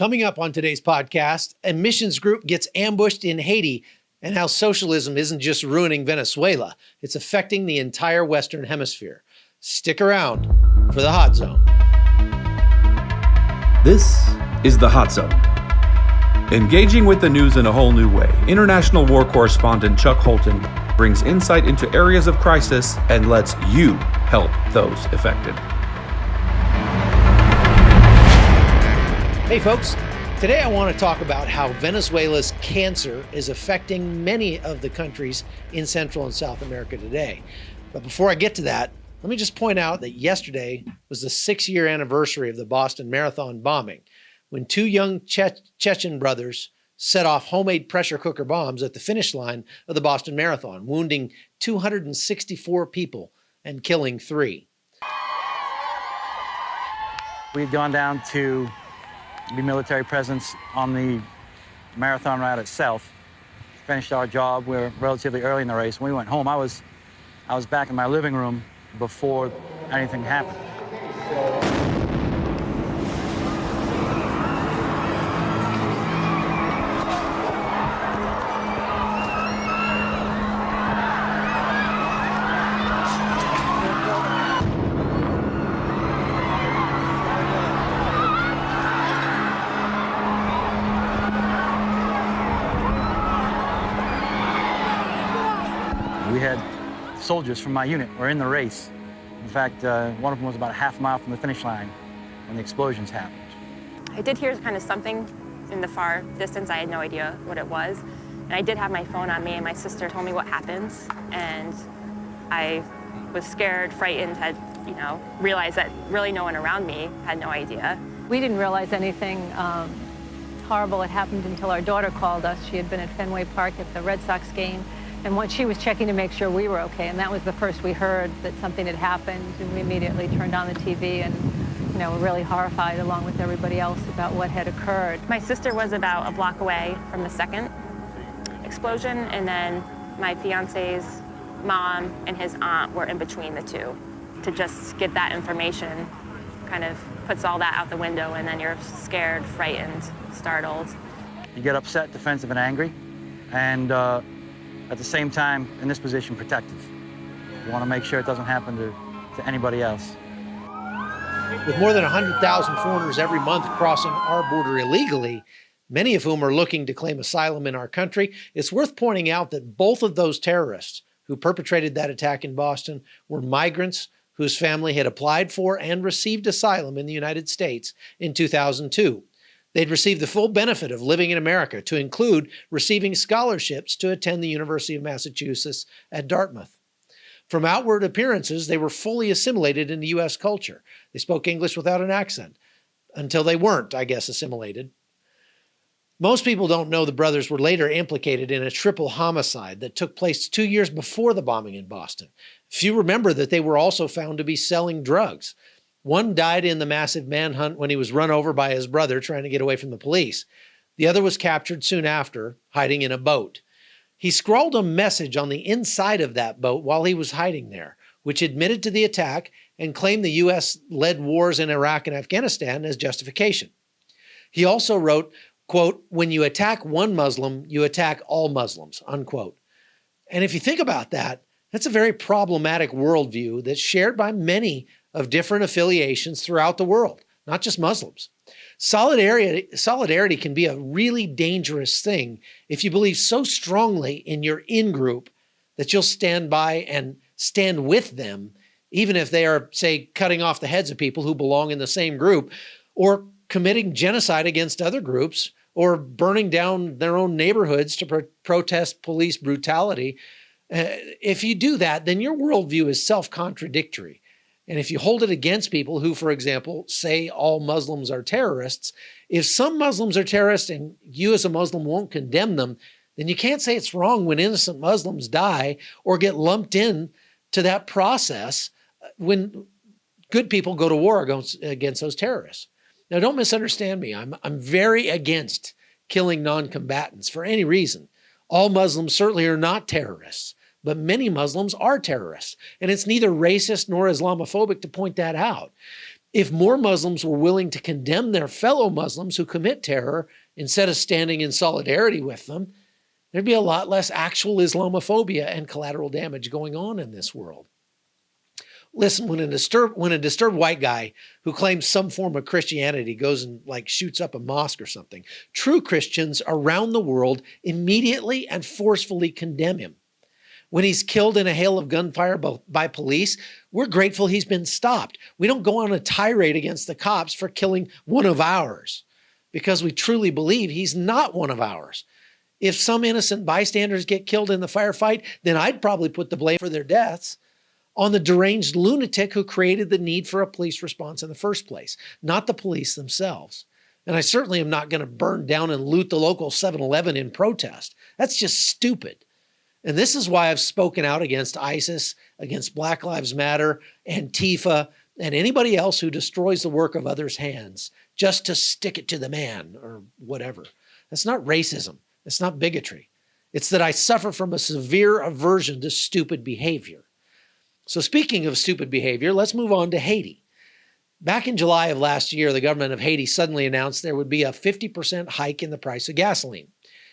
Coming up on today's podcast, a missions group gets ambushed in Haiti and how socialism isn't just ruining Venezuela, it's affecting the entire Western Hemisphere. Stick around for the Hot Zone. This is the Hot Zone. Engaging with the news in a whole new way, international war correspondent Chuck Holton brings insight into areas of crisis and lets you help those affected. Hey folks, today I want to talk about how Venezuela's cancer is affecting many of the countries in Central and South America today. But before I get to that, let me just point out that yesterday was the 6-year anniversary of the Boston Marathon bombing, when two young Chechen brothers set off homemade pressure cooker bombs at the finish line of the Boston Marathon, wounding 264 people and killing 3. We had gone down to be military presence on the marathon route itself, finished our job. We were relatively early in the race. When we went home, I was back in my living room before anything happened. We had soldiers from my unit were in the race. In fact, one of them was about a half mile from the finish line when the explosions happened. I did hear kind of something in the far distance. I had no idea what it was. And I did have my phone on me, and my sister told me what happened. And I was scared, frightened, had, realized that really no one around me had no idea. We didn't realize anything horrible had happened until our daughter called us. She had been at Fenway Park at the Red Sox game. And once she was checking to make sure we were okay, and that was the first we heard that something had happened, and we immediately turned on the TV and, were really horrified along with everybody else about what had occurred. My sister was about a block away from the second explosion, and then my fiance's mom and his aunt were in between the two. To just get that information kind of puts all that out the window, and then you're scared, frightened, startled. You get upset, defensive, and angry, and at the same time, in this position, protective. You want to make sure it doesn't happen to anybody else. With more than 100,000 foreigners every month crossing our border illegally, many of whom are looking to claim asylum in our country, it's worth pointing out that both of those terrorists who perpetrated that attack in Boston were migrants whose family had applied for and received asylum in the United States in 2002. They'd received the full benefit of living in America, to include receiving scholarships to attend the University of Massachusetts at Dartmouth. From outward appearances, they were fully assimilated into U.S. culture. They spoke English without an accent, until they weren't, I guess, assimilated. Most people don't know the brothers were later implicated in a triple homicide that took place 2 years before the bombing in Boston. Few remember that they were also found to be selling drugs. One died in the massive manhunt when he was run over by his brother trying to get away from the police. The other was captured soon after, hiding in a boat. He scrawled a message on the inside of that boat while he was hiding there, which admitted to the attack and claimed the U.S.-led wars in Iraq and Afghanistan as justification. He also wrote, quote, "When you attack one Muslim, you attack all Muslims," unquote. And if you think about that, that's a very problematic worldview that's shared by many of different affiliations throughout the world, not just Muslims. Solidarity can be a really dangerous thing if you believe so strongly in your in-group that you'll stand by and stand with them, even if they are, say, cutting off the heads of people who belong in the same group, or committing genocide against other groups, or burning down their own neighborhoods to protest police brutality. If you do that, then your worldview is self-contradictory. And if you hold it against people who, for example, say all Muslims are terrorists, if some Muslims are terrorists and you as a Muslim won't condemn them, then you can't say it's wrong when innocent Muslims die or get lumped in to that process when good people go to war against those terrorists. Now, don't misunderstand me. I'm very against killing non-combatants for any reason. All Muslims certainly are not terrorists. But many Muslims are terrorists, and it's neither racist nor Islamophobic to point that out. If more Muslims were willing to condemn their fellow Muslims who commit terror instead of standing in solidarity with them, there'd be a lot less actual Islamophobia and collateral damage going on in this world. Listen, when a disturbed white guy who claims some form of Christianity goes and shoots up a mosque or something, true Christians around the world immediately and forcefully condemn him. When he's killed in a hail of gunfire by police, we're grateful he's been stopped. We don't go on a tirade against the cops for killing one of ours because we truly believe he's not one of ours. If some innocent bystanders get killed in the firefight, then I'd probably put the blame for their deaths on the deranged lunatic who created the need for a police response in the first place, not the police themselves. And I certainly am not going to burn down and loot the local 7-Eleven in protest. That's just stupid. And this is why I've spoken out against ISIS, against Black Lives Matter, Antifa, and anybody else who destroys the work of others' hands just to stick it to the man or whatever. That's not racism. It's not bigotry. It's that I suffer from a severe aversion to stupid behavior. So speaking of stupid behavior, let's move on to Haiti. Back in July of last year, the government of Haiti suddenly announced there would be a 50% hike in the price of gasoline.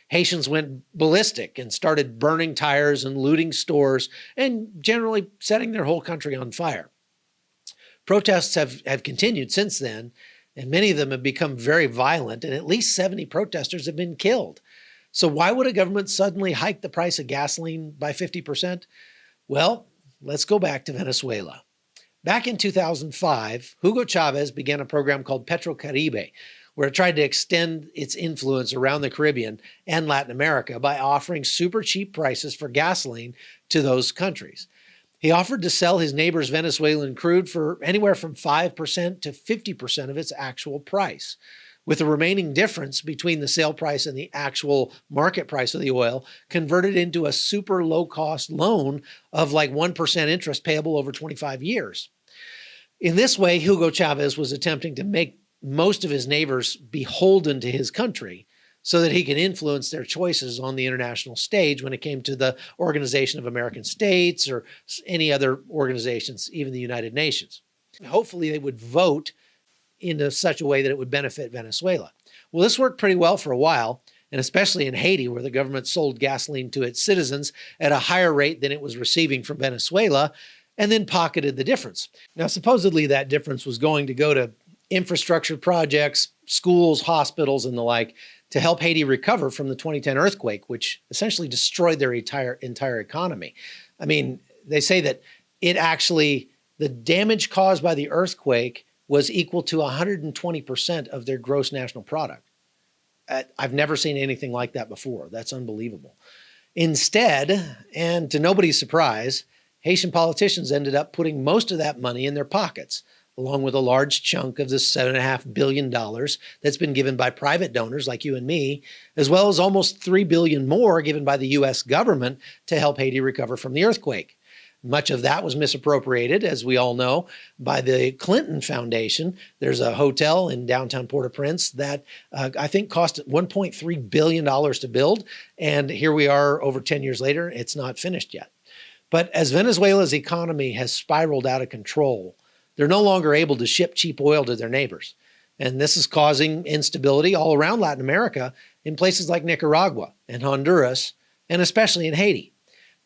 Haitians went ballistic and started burning tires and looting stores and generally setting their whole country on fire. Protests have continued since then, and many of them have become very violent, and at least 70 protesters have been killed. So why would a government suddenly hike the price of gasoline by 50%? Well, let's go back to Venezuela. Back in 2005, Hugo Chavez began a program called Petrocaribe, where it tried to extend its influence around the Caribbean and Latin America by offering super cheap prices for gasoline to those countries. He offered to sell his neighbor's Venezuelan crude for anywhere from 5% to 50% of its actual price, with the remaining difference between the sale price and the actual market price of the oil converted into a super low-cost loan of 1% interest payable over 25 years. In this way, Hugo Chavez was attempting to make most of his neighbors beholden to his country so that he can influence their choices on the international stage when it came to the Organization of American States or any other organizations, even the United Nations. Hopefully, they would vote in such a way that it would benefit Venezuela. Well, this worked pretty well for a while, and especially in Haiti, where the government sold gasoline to its citizens at a higher rate than it was receiving from Venezuela, and then pocketed the difference. Now, supposedly that difference was going to go to infrastructure projects, schools, hospitals, and the like, to help Haiti recover from the 2010 earthquake, which essentially destroyed their entire economy. I mean, they say that the damage caused by the earthquake was equal to 120% of their gross national product. I've never seen anything like that before. That's unbelievable. Instead, and to nobody's surprise, Haitian politicians ended up putting most of that money in their pockets, along with a large chunk of the $7.5 billion that's been given by private donors like you and me, as well as almost $3 billion more given by the U.S. government to help Haiti recover from the earthquake. Much of that was misappropriated, as we all know, by the Clinton Foundation. There's a hotel in downtown Port-au-Prince that I think cost $1.3 billion to build. And here we are over 10 years later, it's not finished yet. But as Venezuela's economy has spiraled out of control, they're no longer able to ship cheap oil to their neighbors. And this is causing instability all around Latin America in places like Nicaragua and Honduras, and especially in Haiti.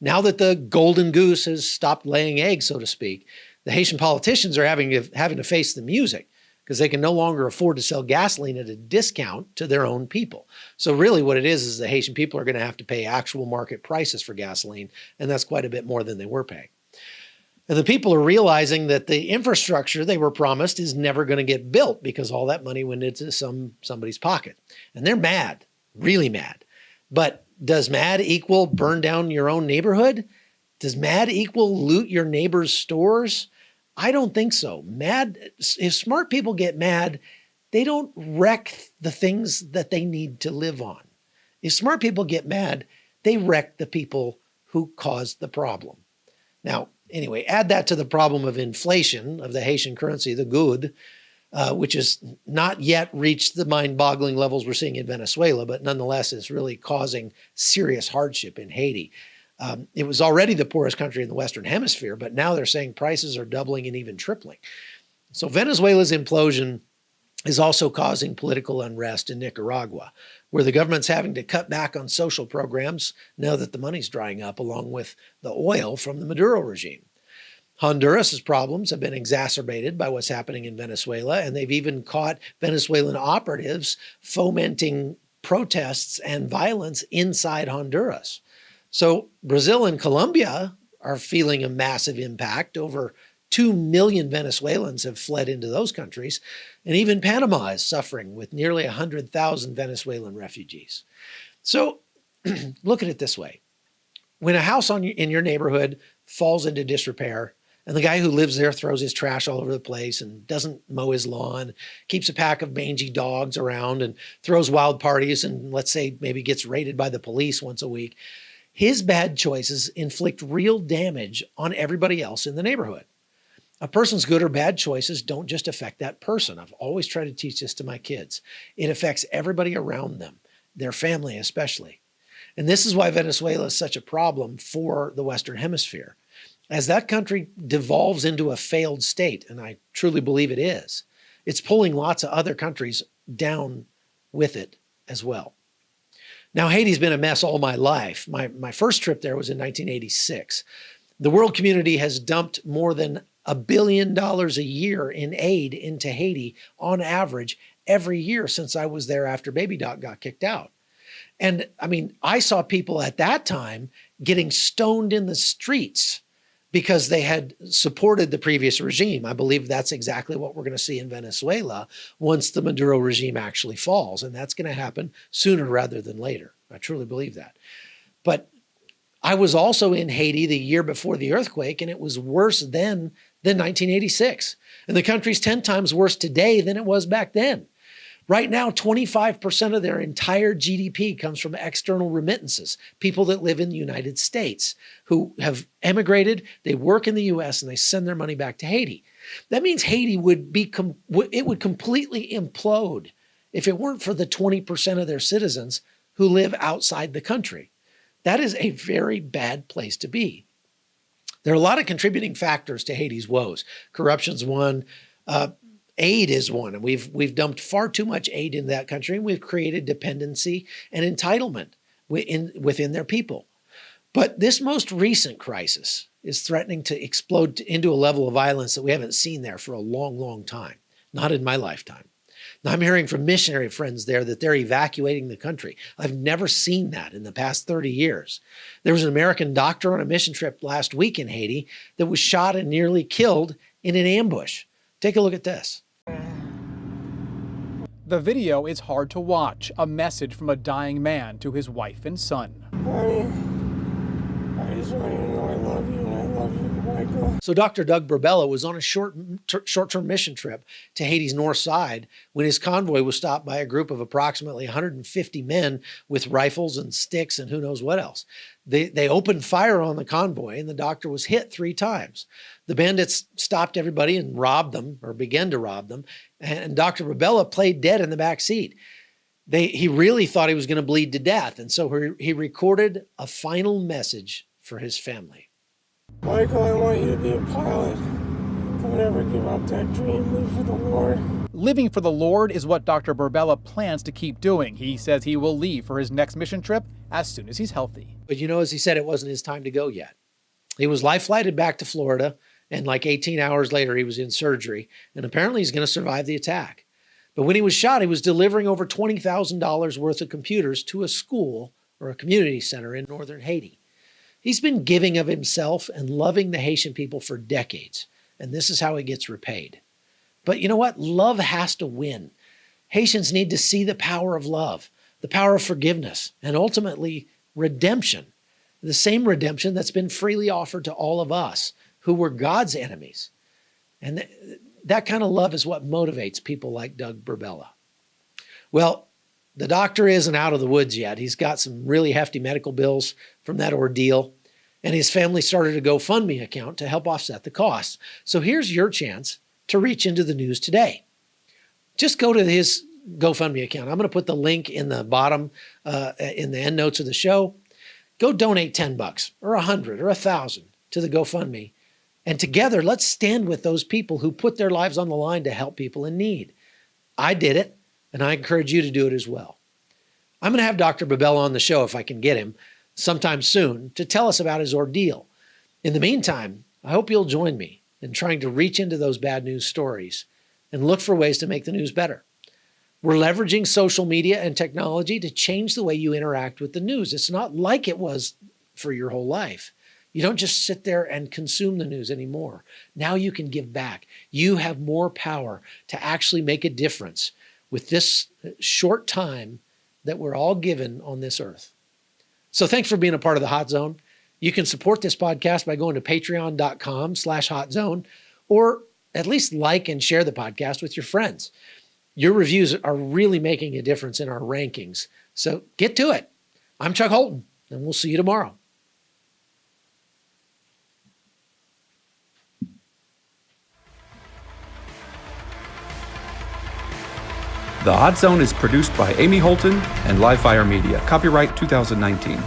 Now that the golden goose has stopped laying eggs, so to speak, the Haitian politicians are having to face the music because they can no longer afford to sell gasoline at a discount to their own people. So really what it is the Haitian people are going to have to pay actual market prices for gasoline, and that's quite a bit more than they were paying. And the people are realizing that the infrastructure they were promised is never going to get built because all that money went into somebody's pocket. And they're mad, really mad. But does mad equal burn down your own neighborhood? Does mad equal loot your neighbor's stores? I don't think so. If smart people get mad, they don't wreck the things that they need to live on. If smart people get mad, they wreck the people who caused the problem. Now, anyway, add that to the problem of inflation of the Haitian currency, the goud, which has not yet reached the mind-boggling levels we're seeing in Venezuela, but nonetheless is really causing serious hardship in Haiti. It was already the poorest country in the Western Hemisphere, but now they're saying prices are doubling and even tripling. So Venezuela's implosion is also causing political unrest in Nicaragua, where the government's having to cut back on social programs now that the money's drying up, along with the oil from the Maduro regime. Honduras's problems have been exacerbated by what's happening in Venezuela, and they've even caught Venezuelan operatives fomenting protests and violence inside Honduras. So Brazil and Colombia are feeling a massive impact. Over 2 million Venezuelans have fled into those countries, and even Panama is suffering with nearly 100,000 Venezuelan refugees. So look at it this way. When a house in your neighborhood falls into disrepair, and the guy who lives there throws his trash all over the place and doesn't mow his lawn, keeps a pack of mangy dogs around and throws wild parties and, let's say, maybe gets raided by the police once a week, his bad choices inflict real damage on everybody else in the neighborhood. A person's good or bad choices don't just affect that person. I've always tried to teach this to my kids. It affects everybody around them, their family especially. And this is why Venezuela is such a problem for the Western Hemisphere. As that country devolves into a failed state, and I truly believe it is, it's pulling lots of other countries down with it as well. Now, Haiti's been a mess all my life. My first trip there was in 1986. The world community has dumped more than $1 billion a year in aid into Haiti on average every year since I was there after Baby Doc got kicked out. And I mean, I saw people at that time getting stoned in the streets because they had supported the previous regime. I believe that's exactly what we're going to see in Venezuela once the Maduro regime actually falls. And that's going to happen sooner rather than later. I truly believe that. But I was also in Haiti the year before the earthquake, and it was worse then than 1986. And the country's 10 times worse today than it was back then. Right now, 25% of their entire GDP comes from external remittances, people that live in the United States who have emigrated, they work in the US, and they send their money back to Haiti. That means Haiti would completely implode if it weren't for the 20% of their citizens who live outside the country. That is a very bad place to be. There are a lot of contributing factors to Haiti's woes. Corruption's one. Aid is one, and we've dumped far too much aid in that country, and we've created dependency and entitlement within their people. But this most recent crisis is threatening to explode into a level of violence that we haven't seen there for a long, long time, not in my lifetime. Now, I'm hearing from missionary friends there that they're evacuating the country. I've never seen that in the past 30 years. There was an American doctor on a mission trip last week in Haiti that was shot and nearly killed in an ambush. Take a look at this. The video is hard to watch, a message from a dying man to his wife and son. Honey, I just want you to know I love you and I love you, Michael. So Dr. Doug Burbella was on a short-term mission trip to Haiti's north side when his convoy was stopped by a group of approximately 150 men with rifles and sticks and who knows what else. They opened fire on the convoy, and the doctor was hit 3 times. The bandits stopped everybody and robbed them, or began to rob them, and Dr. Burbella played dead in the back seat. He really thought he was going to bleed to death, and so he recorded a final message for his family. Michael, I want you to be a pilot. Don't ever give up that dream. Live for the Lord. Living for the Lord is what Dr. Burbella plans to keep doing. He says he will leave for his next mission trip as soon as he's healthy. But you know, as he said, it wasn't his time to go yet. He was life flighted back to Florida, and like 18 hours later, he was in surgery, and apparently he's going to survive the attack. But when he was shot, he was delivering over $20,000 worth of computers to a school or a community center in northern Haiti. He's been giving of himself and loving the Haitian people for decades, and this is how he gets repaid. But you know what? Love has to win. Haitians need to see the power of love, the power of forgiveness, and ultimately redemption. The same redemption that's been freely offered to all of us who were God's enemies. And that kind of love is what motivates people like Doug Burbella. Well, the doctor isn't out of the woods yet. He's got some really hefty medical bills from that ordeal, and his family started a GoFundMe account to help offset the costs. So here's your chance to reach into the news today. Just go to his GoFundMe account. I'm going to put the link in the bottom, in the end notes of the show. Go donate $10 or $100 or $1,000 to the GoFundMe And together, let's stand with those people who put their lives on the line to help people in need. I did it, and I encourage you to do it as well. I'm going to have Dr. Babella on the show if I can get him sometime soon to tell us about his ordeal. In the meantime, I hope you'll join me in trying to reach into those bad news stories and look for ways to make the news better. We're leveraging social media and technology to change the way you interact with the news. It's not like it was for your whole life. You don't just sit there and consume the news anymore. Now you can give back. You have more power to actually make a difference with this short time that we're all given on this earth. So thanks for being a part of the Hot Zone. You can support this podcast by going to patreon.com/hotzone, or at least like and share the podcast with your friends. Your reviews are really making a difference in our rankings. So get to it. I'm Chuck Holton, and we'll see you tomorrow. The Hot Zone is produced by Amy Holton and Livefire Media. Copyright 2019.